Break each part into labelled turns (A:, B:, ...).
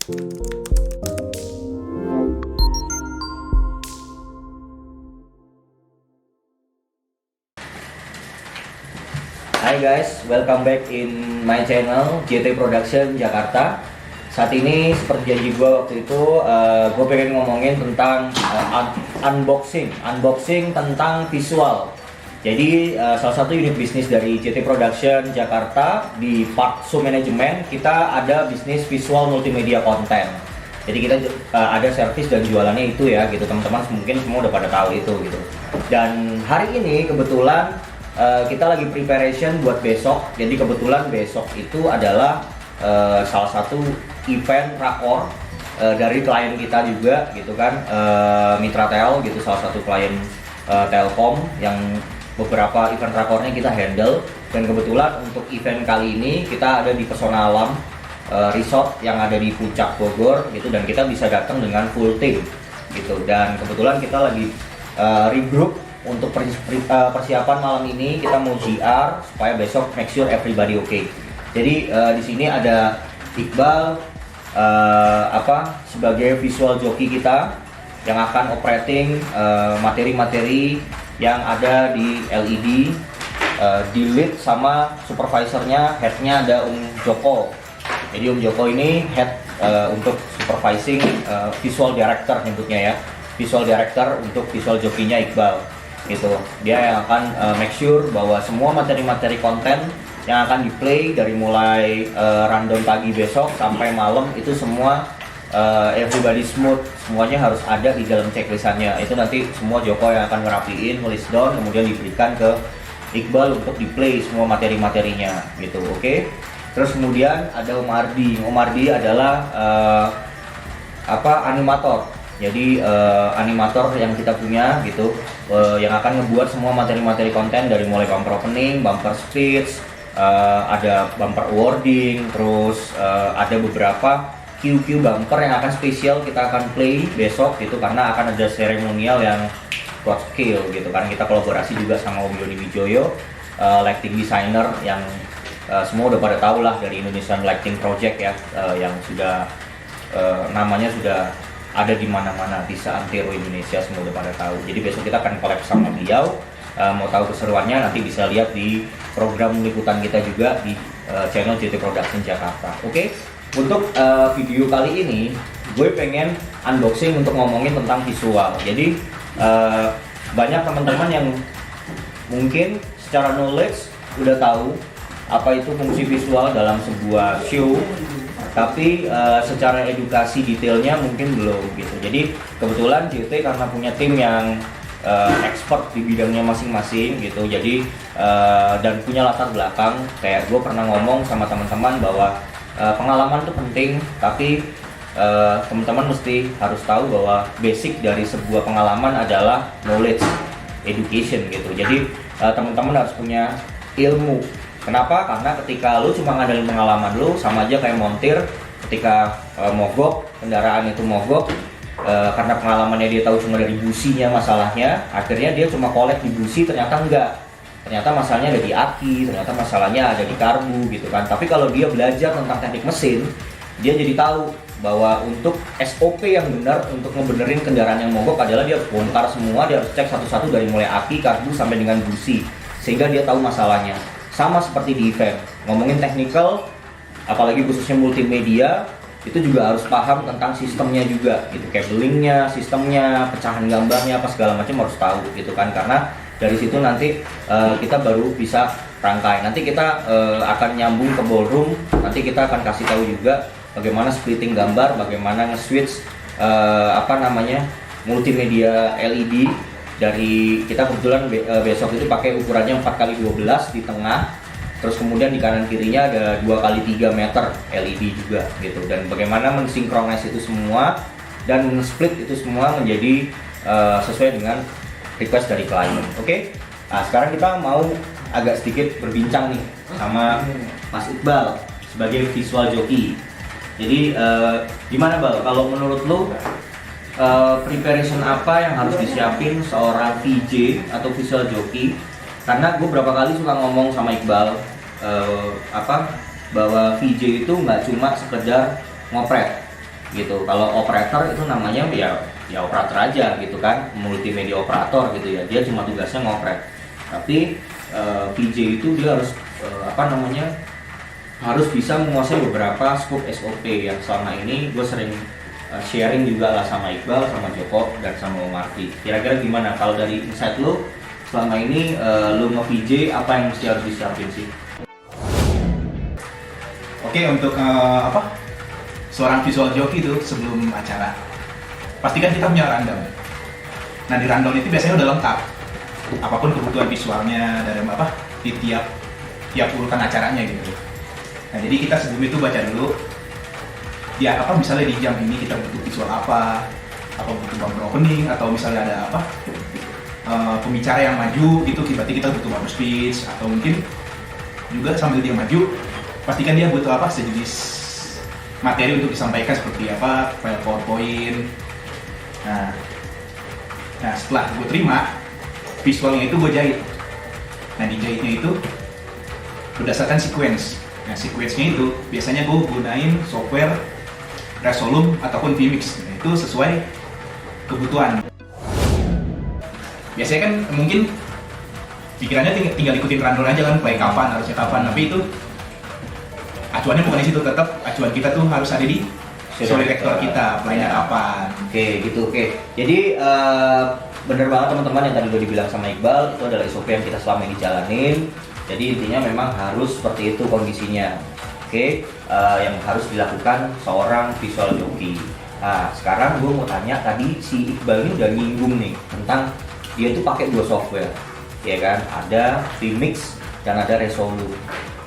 A: Hai guys, welcome back in my channel JT Production Jakarta. Saat ini seperti janji gue waktu itu, gue pengen ngomongin tentang unboxing tentang visual. Jadi salah satu unit bisnis dari JT Production Jakarta di part show management, kita ada bisnis visual multimedia content. Jadi kita ada servis dan jualannya itu ya gitu, teman-teman mungkin semua udah pada tahu itu gitu. Dan hari ini kebetulan kita lagi preparation buat besok. Jadi kebetulan besok itu adalah salah satu event rakor dari klien kita juga gitu kan, Mitra Tel gitu, salah satu klien Telkom yang beberapa event rakornya kita handle. Dan kebetulan untuk event kali ini kita ada di Pesona Alam Resort yang ada di Puncak Bogor gitu, dan kita bisa datang dengan full team gitu. Dan kebetulan kita lagi regroup untuk persiapan malam ini. Kita mau GR supaya besok make sure everybody okay. Jadi di sini ada Iqbal sebagai visual jockey kita yang akan operating materi-materi yang ada di LED, di lead sama supervisornya, headnya ada Joko. Jadi Joko ini head untuk supervising, visual director nyebutnya ya, visual director untuk visual jockey-nya Iqbal gitu. Dia yang akan make sure bahwa semua materi-materi konten yang akan di-play dari mulai rundown pagi besok sampai malam itu semua everybody smooth, semuanya harus ada di dalam checklistannya. Itu nanti semua Joko yang akan ngerapiin, list down, kemudian diberikan ke Iqbal untuk di-play semua materi-materinya gitu, oke? Terus kemudian ada Om Ardi adalah animator. Jadi animator yang kita punya gitu, yang akan ngebuat semua materi-materi konten dari mulai bumper opening, bumper speech, ada bumper awarding, terus ada beberapa QQ bumper yang akan spesial kita akan play besok gitu, karena akan ada seremonial yang broad scale gitu kan. Kita kolaborasi juga sama Om Yoni Wijoyo, lighting designer yang semua udah pada tahu lah dari Indonesian Lighting Project ya, yang sudah namanya sudah ada di mana-mana di seantero Indonesia, semua udah pada tahu. Jadi besok kita akan collab sama beliau. Mau tahu keseruannya nanti bisa lihat di program liputan kita juga di channel JT Production Jakarta. Oke, untuk video kali ini gue pengen unboxing untuk ngomongin tentang visual. Jadi banyak teman-teman yang mungkin secara knowledge udah tahu apa itu fungsi visual dalam sebuah show, tapi secara edukasi detailnya mungkin belum gitu. Jadi kebetulan JT karena punya tim yang expert di bidangnya masing-masing gitu, jadi dan punya latar belakang, kayak gue pernah ngomong sama teman-teman bahwa pengalaman itu penting, tapi teman-teman mesti harus tahu bahwa basic dari sebuah pengalaman adalah knowledge, education gitu. Jadi teman-teman harus punya ilmu. Kenapa? Karena ketika lu cuma ngandelin pengalaman lu, sama aja kayak montir ketika mogok, kendaraan itu mogok, karena pengalamannya dia tahu cuma dari businya masalahnya, akhirnya dia cuma kolek di busi, ternyata enggak. Ternyata masalahnya ada di aki, ternyata masalahnya ada di karbu gitu kan. Tapi kalau dia belajar tentang teknik mesin, dia jadi tahu bahwa untuk SOP yang benar untuk ngebenerin kendaraan yang mogok adalah dia harus bongkar semua, dia harus cek satu-satu dari mulai aki, karbu sampai dengan busi, sehingga dia tahu masalahnya. Sama seperti di event, ngomongin technical, apalagi khususnya multimedia, itu juga harus paham tentang sistemnya juga gitu, cabling-nya, sistemnya, pecahan gambarnya, apa segala macam harus tahu gitu kan. Karena dari situ nanti kita baru bisa rangkai. Nanti kita akan nyambung ke ballroom, nanti kita akan kasih tahu juga bagaimana splitting gambar, bagaimana nge-switch multimedia LED. Dari kita kebetulan besok itu pakai ukurannya 4x12 di tengah, terus kemudian di kanan kirinya ada 2x3 meter LED juga gitu. Dan bagaimana mensinkronis itu semua dan men-split itu semua menjadi sesuai dengan request dari klien. Oke? Nah, sekarang kita mau agak sedikit berbincang nih sama Mas Iqbal sebagai visual jockey. Jadi gimana Bal, kalau menurut lu preparation apa yang harus disiapin seorang VJ atau visual jockey? Karena gue berapa kali suka ngomong sama Iqbal bahwa VJ itu nggak cuma sekedar ngopret, gitu. Kalau operator itu namanya ya operator aja gitu kan, multimedia operator gitu ya. Dia cuma tugasnya ngopret. Tapi VJ itu dia harus harus bisa menguasai beberapa scope SOP yang selama ini gue sering sharing juga lah sama Iqbal, sama Joko, dan sama Marty. Kira-kira gimana kalau dari insight lo selama ini lo nge-VJ apa yang mesti harus disiapin sih?
B: Oke, untuk seorang visual joki itu sebelum acara pastikan kita punya rundown. Nah, di rundown itu biasanya udah lengkap apapun kebutuhan visualnya dari di tiap urutan acaranya gitu. Nah, jadi kita sebelum itu baca dulu ya misalnya di jam ini kita butuh visual apa butuh bumper opening, atau misalnya ada pembicara yang maju gitu, berarti kita butuh bumper speech, atau mungkin juga sambil dia maju pastikan dia butuh sejenis materi untuk disampaikan seperti file PowerPoint. Nah setelah gue terima visualnya itu gue jahit. Nah di jahitnya itu berdasarkan sequence. Nah sequence-nya itu biasanya gue gunain software Resolum ataupun vMix. Nah, itu sesuai kebutuhan. Biasanya kan mungkin pikirannya tinggal ikutin rundown aja kan, play kapan, harusnya kapan, tapi itu acuannya bukan di situ. Tetap acuan kita tuh harus ada di show director kita, playnya kapan.
A: Oke, gitu. Oke. Jadi bener banget teman-teman yang tadi udah dibilang sama Iqbal, itu adalah SOP yang kita selama ini jalanin. Jadi intinya memang harus seperti itu kondisinya. Oke, yang harus dilakukan seorang visual joki. Nah, sekarang gue mau tanya, tadi si Iqbal ini udah nyinggung nih tentang dia tuh pakai 2 software, ya kan? Ada vMix dan ada Resolum.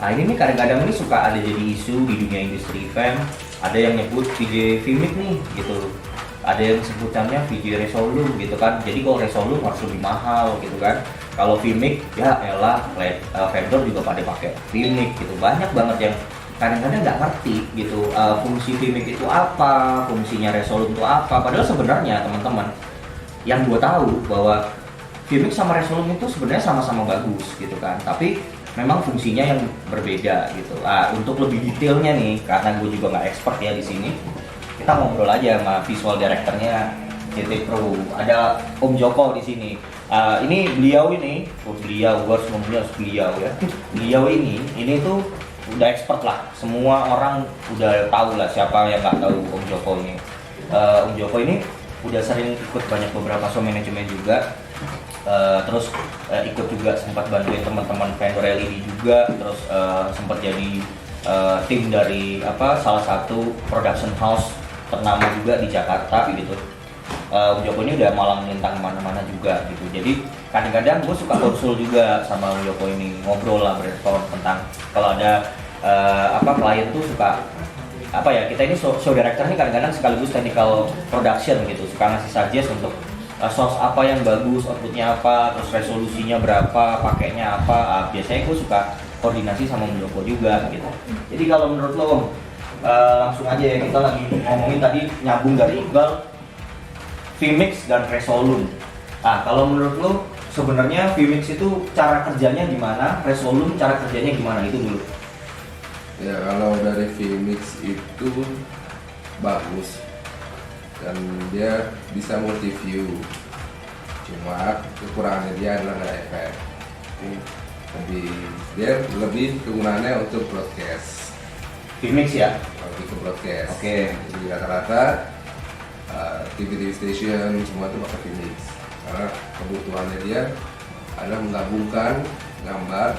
A: Nah, ini nih kadang-kadang ini suka ada jadi isu di dunia industri event. Ada yang nyebut VJ vMix nih, gitu. Ada yang sebutannya VJ Resolum, gitu kan. Jadi kalau Resolum harus lebih mahal, gitu kan. Kalau vMix, ya elah, vendor juga pada pakai vMix, gitu. Banyak banget yang kadang-kadang nggak ngerti, gitu. Fungsi vMix itu apa, fungsinya Resolum itu apa. Padahal sebenarnya teman-teman, yang gue tahu bahwa vMix sama Resolum itu sebenarnya sama-sama bagus, gitu kan. Tapi memang fungsinya yang berbeda gitu. Untuk lebih detailnya nih, karena gue juga nggak expert ya di sini, kita ngobrol aja sama visual directornya CT Pro. Ada Om Joko di sini. Ini beliau ini, gue harus ngomongnya beliau ya. Beliau ini tuh udah expert lah. Semua orang udah tahu lah siapa yang nggak tahu Om Joko ini. Om Joko ini udah sering ikut banyak beberapa show manajemen juga. Terus ikut juga sempat bantuin teman-teman vendor LED juga, terus sempat jadi tim dari salah satu production house ternama juga di Jakarta gitu. Om Joko ini udah malang melintang kemana-mana juga gitu. Jadi kadang-kadang gue suka konsul juga sama Om Joko ini, ngobrol lah, brainstorm tentang kalau ada klien tuh suka kita ini show director ini kadang-kadang sekaligus technical production gitu, suka ngasih suggest untuk source apa yang bagus, outputnya apa, terus resolusinya berapa, pakainya apa. Biasanya gue suka koordinasi sama Om Joko juga gitu. Jadi kalau menurut lo Om, langsung aja ya, kita lagi ngomongin tadi nyambung dari Iqbal, vMix dan Resolum. Nah kalau menurut lo sebenarnya vMix itu cara kerjanya gimana, Resolum cara kerjanya gimana, itu dulu.
C: Ya kalau dari vMix itu bagus dan dia bisa multi view, cuma kekurangannya dia adalah nggak ada efek. Dia lebih kegunaannya untuk broadcast.
A: vMix ya?
C: Lebih ke broadcast.
A: Oke.
C: Jadi rata-rata TV station semua itu pakai vMix karena kebutuhannya dia adalah menggabungkan gambar,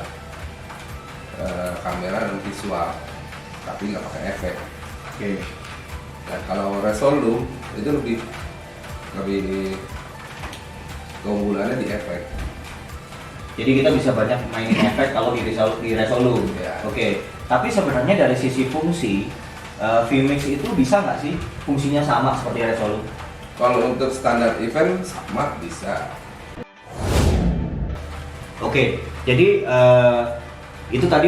C: kamera dan visual, tapi nggak pakai efek.
A: Oke.
C: Dan kalau Resolum itu lebih keunggulannya di efek.
A: Jadi kita bisa banyak mainin efek kalau di Resolum.
C: Ya.
A: Oke. Tapi sebenarnya dari sisi fungsi, vMix itu bisa nggak sih fungsinya sama seperti Resolum?
C: Kalau untuk standar event sama bisa.
A: Oke. Jadi itu tadi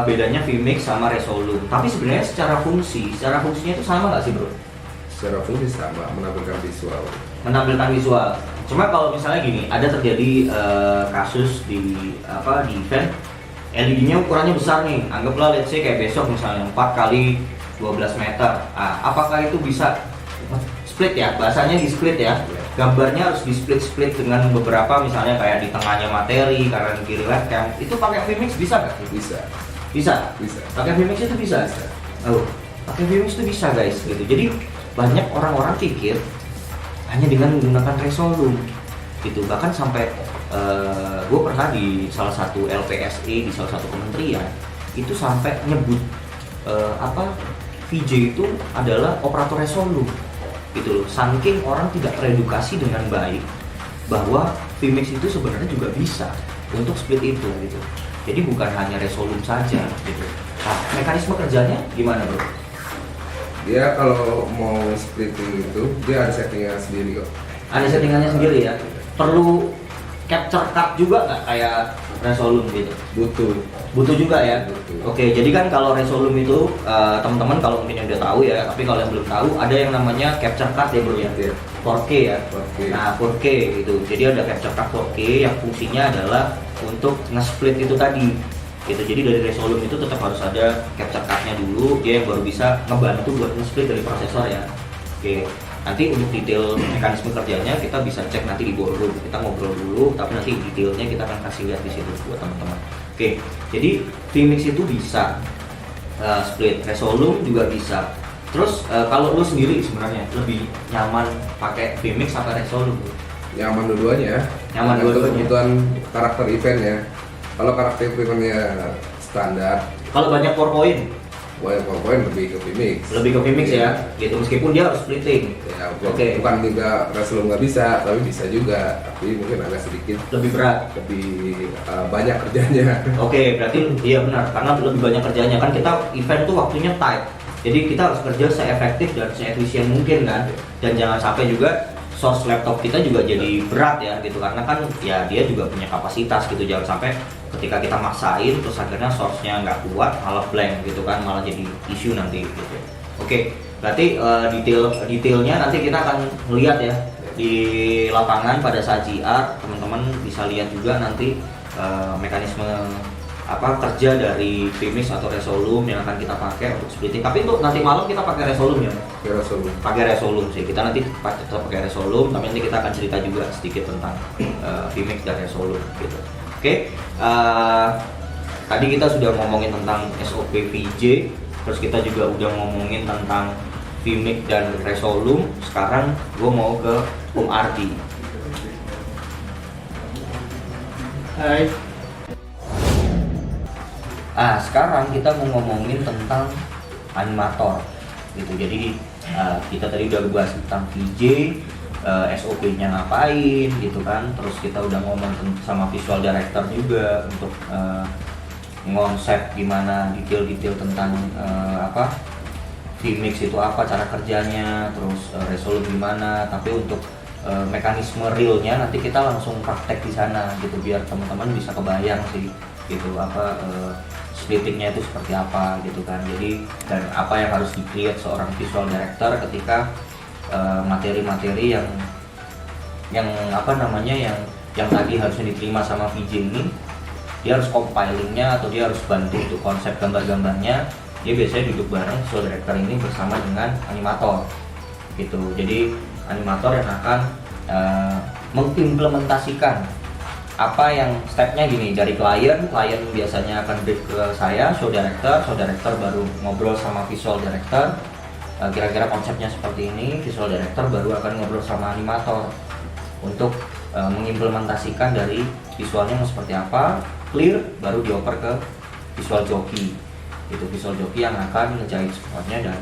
A: bedanya vMix sama Resolum. Tapi sebenarnya secara fungsinya itu sama nggak sih bro?
C: Secara fungsi sama, menampilkan visual.
A: Menampilkan visual. Cuma kalau misalnya gini, ada terjadi kasus di event, LED-nya ukurannya besar nih. Anggaplah let's say kayak besok misalnya 4 kali 12 meter. Apakah itu bisa split ya? Bahasanya di split ya. Gambarnya harus di split dengan beberapa, misalnya kayak di tengahnya materi, kanan kiri webcam. Itu pakai Vmix bisa nggak? Bisa. Pakai Vmix itu bisa. Oh, pakai Vmix itu bisa guys gitu. Jadi banyak orang-orang pikir hanya dengan menggunakan Resolume gitu. Bahkan sampai gue pernah di salah satu LPSE, di salah satu kementerian itu sampai nyebut VJ itu adalah operator Resolume gitu loh. Saking orang tidak teredukasi dengan baik bahwa Vmix itu sebenarnya juga bisa untuk split itu gitu. Jadi bukan hanya Resolume saja gitu. Nah, mekanisme kerjanya gimana bro?
C: Dia kalau mau splitting itu dia ada settingan sendiri kok.
A: Ada settingannya sendiri ya. Perlu capture card juga nggak kayak Resolume gitu? Butuh juga ya. Oke, jadi kan kalau Resolume itu teman-teman kalau mungkin yang udah tahu ya, tapi kalau yang belum tahu ada yang namanya capture card ya bro ya. 4K ya.
C: 4K.
A: Nah 4K gitu. Jadi ada capture card 4K yang fungsinya adalah untuk nge-split itu tadi. Gitu. Jadi dari Resolume itu tetap harus ada capture cardnya dulu, dia yang baru bisa ngebantu buat nge-split dari prosesor ya. Oke. Nanti untuk detail mekanisme kerjanya kita bisa cek nanti di ballroom. Kita ngobrol dulu, tapi nanti detailnya kita akan kasih lihat di situ buat teman-teman. Oke, jadi Vmix itu bisa split, Resolume juga bisa. Terus kalau lu sendiri sebenarnya lebih nyaman pakai Vmix atau Resolume?
C: Nyaman dua-duanya.
A: Nyaman dua-duanya.
C: Kebutuhan karakter eventnya. Kalau karakter eventnya standar.
A: Kalau banyak PowerPoint?
C: PowerPoint lebih ke Vmix.
A: Lebih ke Vmix ya, gitu. Meskipun dia harus splitting.
C: Ya,
A: Oke.
C: Bukan juga Resolume nggak bisa, tapi bisa juga. Tapi mungkin agak sedikit
A: Lebih berat.
C: lebih banyak kerjanya.
A: Oke, berarti iya benar, karena lebih banyak kerjanya kan kita event tuh waktunya tight. Jadi kita harus kerja seefektif dan seefisien mungkin kan. Dan jangan sampai juga source laptop kita juga jadi berat ya gitu, karena kan ya dia juga punya kapasitas gitu. Jangan sampai ketika kita maksain terus akhirnya source-nya nggak kuat malah blank gitu kan, malah jadi isu nanti gitu. Oke, berarti detailnya nanti kita akan lihat ya di lapangan pada saat GR. Teman-teman bisa lihat juga nanti mekanisme kerja dari Vmix atau Resolume yang akan kita pakai untuk splitting. Tapi untuk nanti malam kita pakai Resolume ya? Pakai Resolume sih. Kita nanti tetap pakai Resolume, tapi nanti kita akan cerita juga sedikit tentang Vmix dan Resolume gitu. Oke, tadi kita sudah ngomongin tentang SOP VJ, terus kita juga udah ngomongin tentang Vmix dan Resolume. Sekarang gue mau ke Om Ardi.
D: Hai.
A: Sekarang kita mau ngomongin tentang animator gitu. Jadi kita tadi udah bahas tentang VJ, SOP-nya ngapain gitu kan. Terus kita udah ngomong sama visual director juga untuk ngonsep gimana detail-detail tentang Vmix itu apa, cara kerjanya, terus Resolume gimana. Tapi untuk mekanisme realnya nanti kita langsung praktek di sana gitu, biar teman-teman bisa kebayang sih gitu splittingnya itu seperti apa gitu kan. Jadi dan apa yang harus di-create seorang visual director ketika materi-materi yang tadi harusnya diterima sama VJ ini, dia harus compilingnya atau dia harus bantu untuk konsep gambar-gambarnya. Dia biasanya duduk bareng visual director ini bersama dengan animator gitu. Jadi animator yang akan mengimplementasikan apa yang stepnya gini dari klien biasanya akan brief ke saya, show director baru ngobrol sama visual director, kira-kira konsepnya seperti ini, visual director baru akan ngobrol sama animator untuk mengimplementasikan dari visualnya seperti apa, clear, baru dioper ke visual joki. Itu visual joki yang akan ngejahit semuanya dan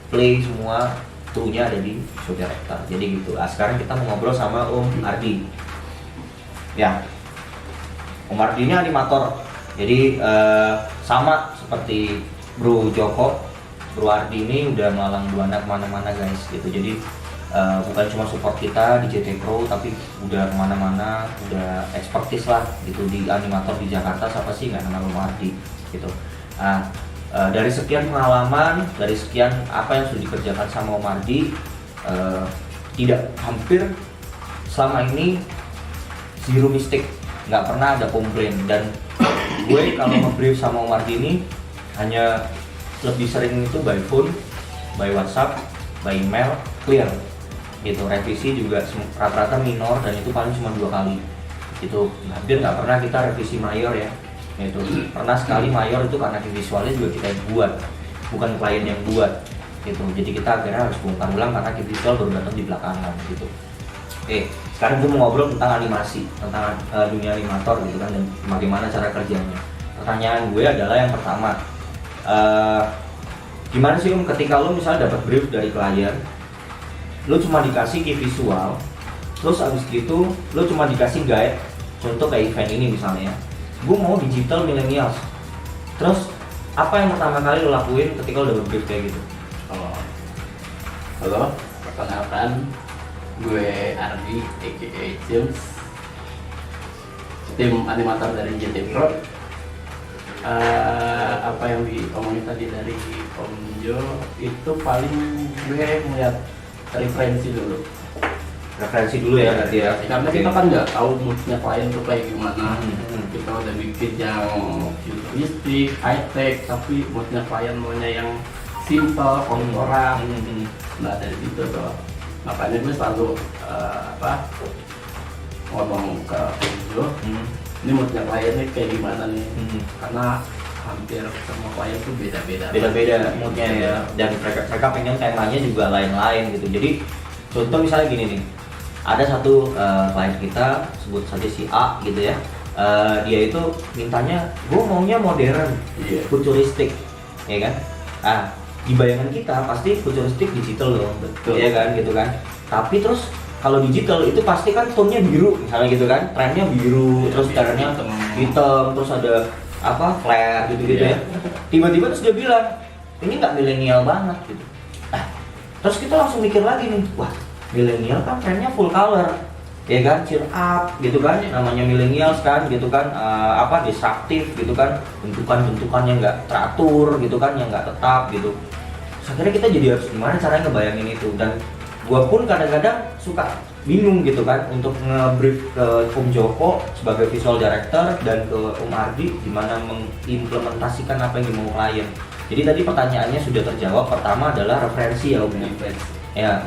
A: play semua krunya ada di visual director. Jadi gitu. Sekarang kita mau ngobrol sama Om Ardi. Ya. Om Ardi ini animator, jadi sama seperti Bro Joko, Bro Ardi ini udah melalang buana kemana-mana guys gitu. Jadi bukan cuma support kita di JT Pro, tapi udah kemana-mana, udah expertise lah gitu di animator di Jakarta. Siapa sih nggak kenal Om Ardi gitu. Dari sekian pengalaman, dari sekian apa yang sudah dikerjakan sama Om Ardi, hampir selama ini zero mistake, nggak pernah ada komplain. Dan gue kalau nge-brief sama Om Ardi ini hanya lebih sering itu by phone, by WhatsApp, by email, clear gitu. Revisi juga rata-rata minor dan itu paling cuma 2 kali itu, hampir nggak pernah kita revisi mayor ya. Itu pernah sekali mayor itu karena visualnya juga kita yang buat, bukan klien yang buat gitu. Jadi kita akhirnya harus bongkar ulang karena visual baru datang di belakangan gitu. Oke, sekarang gue mau ngobrol tentang animasi, tentang dunia animator gitu kan, dan bagaimana cara kerjanya. Pertanyaan gue adalah yang pertama, gimana sih ketika lo misalnya dapat brief dari klien, lo cuma dikasih key visual, terus abis gitu lo cuma dikasih guide, contoh kayak event ini misalnya, gue mau digital millennials, terus apa yang pertama kali lo lakuin ketika lo dapat brief kayak gitu?
D: Halo, perkenalkan gue Ardi, aka James, tim animator dari JT Pro. Apa yang diomongin tadi dari Om Jo itu paling gue melihat referensi dulu.
A: Referensi dulu ya berarti ya.
D: Karena kita kan nggak tahu moodnya klien tuh kayak gimana. Kita udah bikin yang futuristik, high tech, tapi moodnya klien maunya yang simple, kontemporer. Nah dari situ tuh, makanya gue selalu ngomong ke Om Jo, ini moodnya kliennya kayak gimana nih? Karena hampir semua klien tuh beda-beda
A: moodnya ya, dan mereka pengen temanya juga lain-lain gitu. Jadi contoh misalnya gini nih, ada satu klien kita, sebut saja si A gitu ya, dia itu mintanya gue maunya modern, futuristik, ya kan? Di bayangan kita pasti futuristik digital dong,
D: betul
A: ya kan gitu kan. Tapi terus kalau digital itu pasti kan tone-nya biru misalnya gitu kan, trennya biru, terus trennya hitam, terus ada flare gitu-gitu ya. Tiba-tiba terus dia bilang, ini nggak milenial banget gitu. Terus kita langsung mikir lagi nih, wah milenial kan trennya full color, ya kan, cheer up gitu kan, namanya milenials kan gitu kan, disruptif gitu kan, bentukan-bentukannya nggak teratur gitu kan, yang nggak tetap gitu. Terus akhirnya kita jadi harus gimana caranya ngebayangin itu, dan gua pun kadang-kadang suka bingung gitu kan untuk nge-brief ke Om Joko sebagai visual director dan ke Om Ardi gimana mengimplementasikan apa yang dimau klien. Jadi tadi pertanyaannya sudah terjawab. Pertama adalah referensi ya Om. Ya,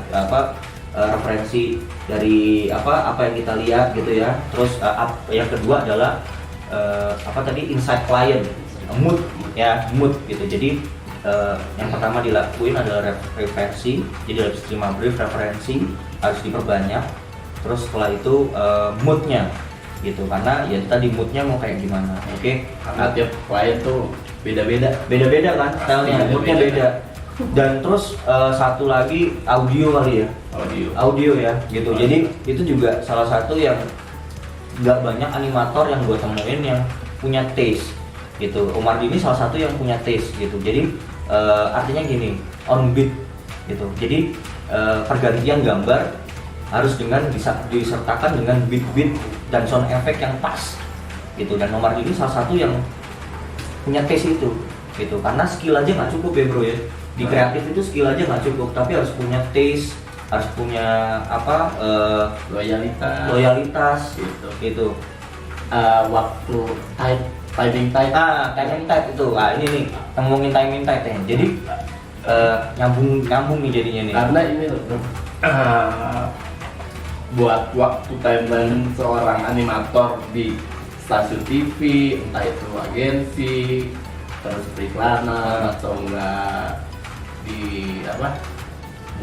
A: referensi dari apa yang kita lihat gitu ya. Terus yang kedua adalah insight client, mood ya, mood gitu. Jadi yang pertama dilakuin adalah referensi. Jadi harus terima brief, referensi harus diperbanyak. Terus setelah itu moodnya gitu, karena ya tadi moodnya mau kayak gimana. Oke.
D: Karena tiap klien tuh beda-beda
A: kan stylenya, moodnya beda. Dan terus satu lagi audio kali ya, audio ya gitu. Jadi itu juga salah satu yang nggak banyak animator yang gue temuin yang punya taste gitu. Omar ini salah satu yang punya taste gitu. Jadi artinya gini, on beat gitu. Jadi pergantian gambar harus disertakan dengan beat dan sound effect yang pas gitu. Dan Omar ini salah satu yang punya taste itu gitu, karena skill aja nggak cukup ya bro ya. Di kreatif itu skill aja nggak cukup, tapi harus punya taste, harus punya loyalitas gitu.
D: Waktu timing tight
A: itu. Ini nih ngomongin timing tight ya. Jadi nyambung nih jadinya nih.
D: Karena ini loh bro, buat waktu timeline seorang animator di stasiun TV, entah itu agensi, terus periklanan atau enggak di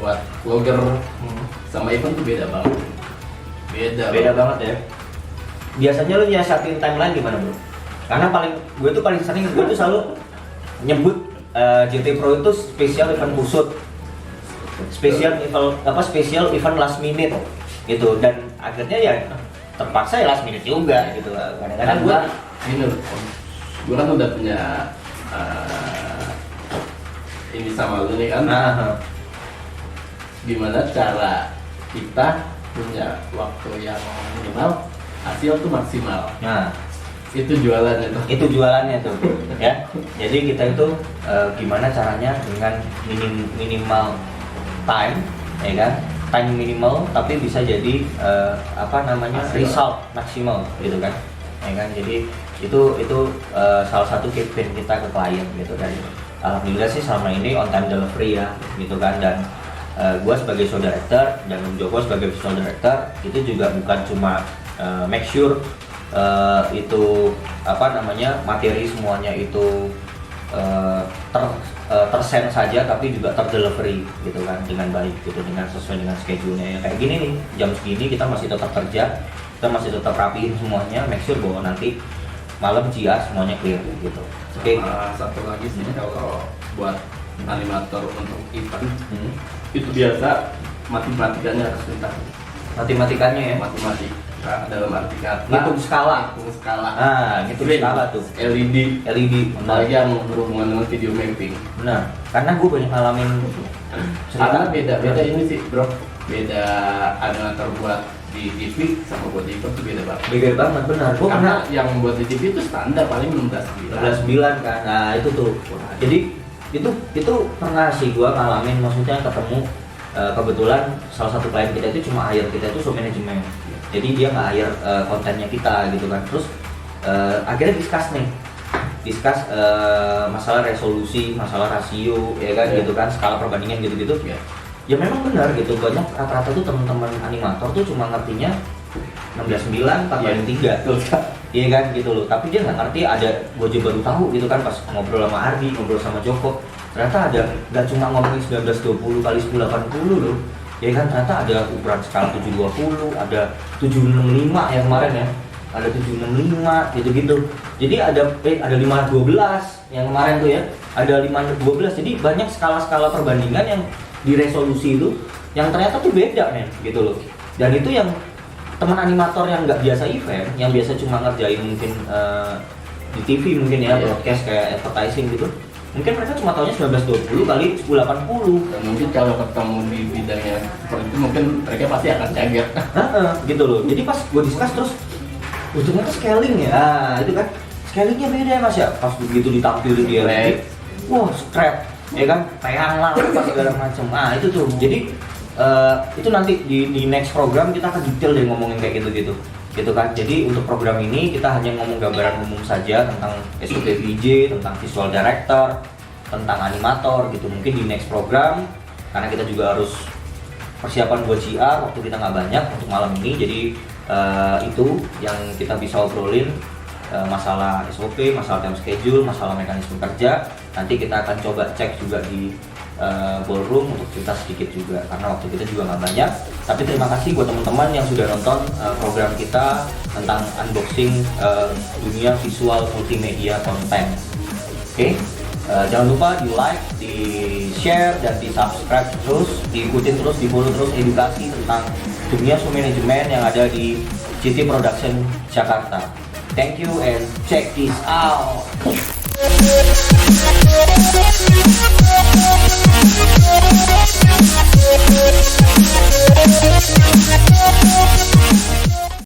D: buat vlogger sama event tuh beda banget. Beda
A: banget ya. Biasanya lu nyiasatin timeline gimana bro? Karena gue tuh paling sering selalu nyebut JT Pro itu spesial event kusut, spesial event last minute gitu, dan akhirnya ya terpaksa ya last minute juga gitu. Kadang-kadang
D: gue kan udah punya ini sama lu nih kan. Gimana cara kita punya waktu yang minimal, hasil tuh maksimal. Itu jualannya tuh ya. Jadi kita itu gimana caranya dengan minimal time, ya kan, time minimal tapi bisa jadi result maksimal gitu kan, ya kan. Jadi itu salah satu campaign kita ke klien gitu, dari
A: alhamdulillah sih selama ini on time delivery ya gitu kan. Dan gue sebagai visual director dan Om Joko sebagai visual director itu juga bukan cuma make sure itu apa namanya materi semuanya itu tersend saja, tapi juga terdelivery gitu kan dengan baik gitu, dengan sesuai dengan schedule-nya ya. Kayak gini nih, jam segini kita masih tetap kerja, kita masih tetap rapiin semuanya, make sure bahwa nanti malam GR semuanya clear gitu. Oke.
D: Satu lagi sih, kalau buat animator untuk event itu biasa matematikannya harus pintar.
A: Matematikannya ya,
D: matematika dalam arti kata
A: ngitung skala. Ngitung skala tuh. LED.
D: Apalagi yang berhubungan dengan video mapping.
A: Benar. Karena gue banyak ngalamin
D: Karena beda ini sih bro. Beda animator buat di TV sama buat di event tuh beda banget.
A: Beda banget, benar. Gue
D: Karena yang buat di TV itu standar paling
A: 16:9 kan. Nah itu tuh. Jadi itu pernah sih gue ngalamin, maksudnya ketemu kebetulan salah satu klien kita itu cuma hire kita itu show management. Jadi dia nggak hire kontennya kita gitu kan. Terus akhirnya discuss masalah resolusi, masalah rasio ya kan gitu kan, skala perbandingan gitu-gitu. Ya memang benar gitu, banyak rata-rata tuh teman-teman animator tuh cuma ngertinya 16:9 4/3. Iya kan gitu loh. Tapi dia nggak ngerti, ada gue juga baru tahu gitu kan pas ngobrol sama Ardi, ngobrol sama Joko. Ternyata ada nggak cuma ngomongin 1920 kali 1080 loh. Ya kan, ternyata ada ukuran skala 720, ada 765 yang kemarin ya. Ada 765 gitu-gitu. Jadi ada 512 yang kemarin tuh ya. Ada 512. Jadi banyak skala-skala perbandingan yang di resolusi itu yang ternyata tuh beda men gitu loh. Dan itu yang teman animator yang nggak biasa event, yang biasa cuma ngerjain mungkin di TV mungkin ya, broadcast kayak advertising gitu, mungkin mereka cuma tahunya 1920 kali 1080.
D: Dan mungkin kalau ketemu di bidangnya seperti itu mungkin mereka pasti akan kaget.
A: Gitu loh. Jadi pas gue discuss terus ujungnya scaling ya. Nah, itu kan scalingnya beda ya Mas ya. Pas begitu ditampilin dia lagi, wah scrap ya kan, tayang lah apa segala macam. Nah itu tuh. Jadi itu nanti di next program kita akan detail deh ngomongin kayak gitu kan. Jadi untuk program ini kita hanya ngomong gambaran umum saja tentang SOP VJ, tentang visual director, tentang animator gitu. Mungkin di next program, karena kita juga harus persiapan buat GR, waktu kita nggak banyak untuk malam ini. Jadi itu yang kita bisa obrolin, masalah SOP, masalah time schedule, masalah mekanisme kerja. Nanti kita akan coba cek juga di ballroom untuk cerita sedikit juga, karena waktu kita juga nggak banyak. Tapi terima kasih buat teman-teman yang sudah nonton program kita tentang unboxing dunia visual multimedia konten. Oke, jangan lupa di like, di share, dan di subscribe terus, diikutin terus, di follow terus edukasi tentang dunia show management yang ada di GT Production Jakarta. Thank you and check this out.
E: We'll be right back.